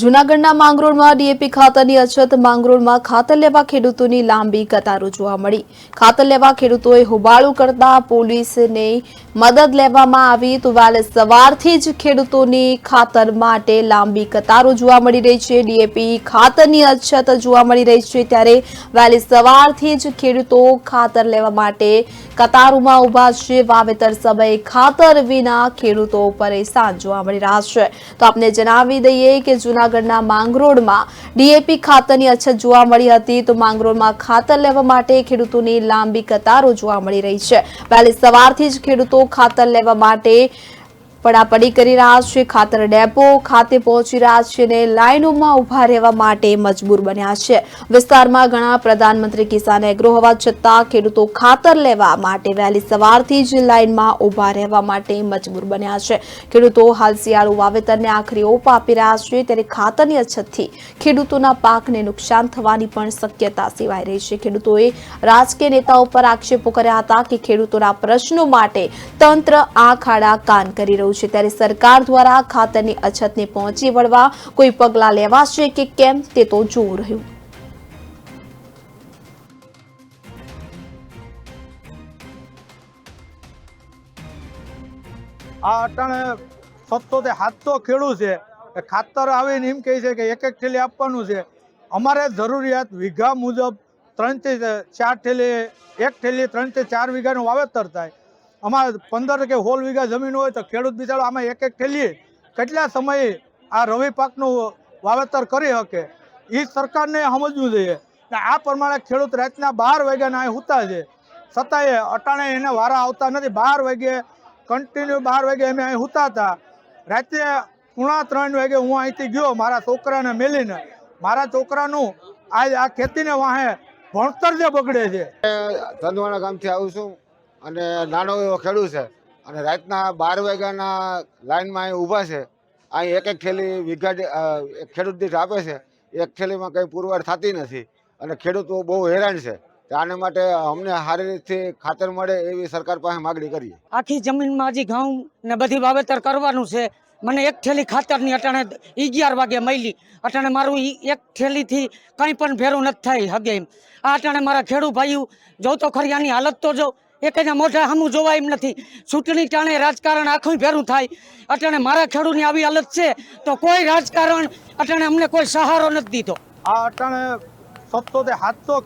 જૂનાગઢના માંગરોળમાં ડીએપી ખાતરની અછત માંગરોળમાં ખાતર લેવા ખેડૂતોની લાંબી કતારો જોવા મળી। ખાતર લેવા ખેડૂતોએ હોબાળો કરતા પોલીસને મદદ લેવામાં આવી તો વહેલી સવારથી જ ખેડૂતોની ખાતર માટે લાંબી કતારો જોવા મળી રહી છે। ડીએપી ખાતરની અછત જોવા મળી રહી છે ત્યારે વહેલી સવારથી જ ખેડૂતો ખાતર લેવા માટે કતારોમાં ઊભા છે। વાવેતર સમયે ખાતર વિના ખેડૂતો પરેશાન જોવા મળી રહ્યા છે। તો આપને જણાવી દઈએ કે જૂનાગઢના માંગરોળમાં ડીએપી ખાતરની અછત જોવા મળી હતી તો માંગરોળમાં ખાતર લેવા માટે ખેડૂતોની લાંબી કતારો જોવા મળી રહી છે। વહેલી સવારથી જ ખેડૂતો ખાતર લેવા માટે પડાપડી કરી રહ્યા છે। ખાતર ડેપો ખાતે પહોંચી રહ્યા છે અને લાઈનોમાં ઉભા રહેવા માટે મજબૂર બન્યા છે। વિસ્તારમાં ઘણા પ્રધાનમંત્રી કિસાન એગ્રો હોવા છતાં ખેડૂતો ખાતર લેવા માટે વહેલી સવારથી જ લાઈનમાં ઉભા રહેવા માટે મજબૂર બન્યા છે। ખેડૂતો હાલ શિયાળુ વાવેતરને આખરી ઓપ આપી રહ્યા છે ત્યારે ખાતરની અછતથી ખેડૂતોના પાકને નુકસાન થવાની પણ શક્યતા સેવાઈ રહી છે। ખેડૂતોએ રાજકીય નેતાઓ પર આક્ષેપો કર્યા હતા કે ખેડૂતોના પ્રશ્નો માટે તંત્ર આંખ આડા કાન કરી રહ્યું છે ત્યારે સરકાર દ્વારા ખાતરની અછતને પહોંચી વળવા કોઈ પગલાં લેવાશે કે કેમ તે તો જોવું રહ્યું। આ અટાણે 700 થી 700 ખેડૂત છે ખાતર આવીને એમ કહે છે કે એક થેલી આપવાનું છે। અમારે જરૂરિયાત વીઘા મુજબ 3 થી 4 થેલી, એક થેલી 3 થી 4 વીઘાનું વાવેતર થાય। અમારે 15 કે 16 વીઘા જમીન હોય તો ખેડૂત બિચારો આમાં એક થેલી કેટલા સમયે આ રવિ પાકનું વાવેતર કરી શકે એ સરકારને સમજવું જોઈએ। આ પ્રમાણે ખેડૂત રાતના 12 વાગ્યાના અહીં સૂતા છે છતાંય અટાણે એને વારા આવતા નથી। 12 વાગે કન્ટિન્યુ 12 વાગે અમે અહીં સૂતા હતા। રાતે 2:30 વાગે હું અહીંથી ગયો મારા છોકરાને મેલીને। મારા છોકરાનું આજ આ ખેતીને વાહે ભણતર જે બગડે છે। ધંધવાણા ગામથી આવું છું અને નાનો એવો ખેડૂત છે અને રાતના 12 વાગ્યાના લાઈનમાં અહીં ઊભા છે। અહીં એક થેલી વીઘા ખેડૂત દીઠ આપે છે, એક થેલીમાં કંઈ પુરવાર થતી નથી અને ખેડૂતો બહુ હેરાન છે। આને માટે અમને સારી રીતથી ખાતર મળે એવી સરકાર પાસે માગણી કરીએ। આખી જમીનમાં હજી ઘઉં ને બધી વાવેતર કરવાનું છે। મને એક થેલી ખાતરની અટાણે 11 વાગે મળી। અટાણે મારું એક થેલીથી કંઈ પણ ભેરું નથી થાય હગે એમ। આ અટાણે મારા ખેડૂત ભાઈઓ જો તો ખરી આની હાલત તો જો એકના મોઢા સામું જોવા એમ નથી। ચૂંટણી ટાણે રાજકારણ આખું ભેરું થાય। અટાણે મારા ખેડૂતની આવી હાલત છે તો કોઈ રાજકારણ અટાણે અમને કોઈ સહારો નથી દીધો। આ અટાણે 700 થી 700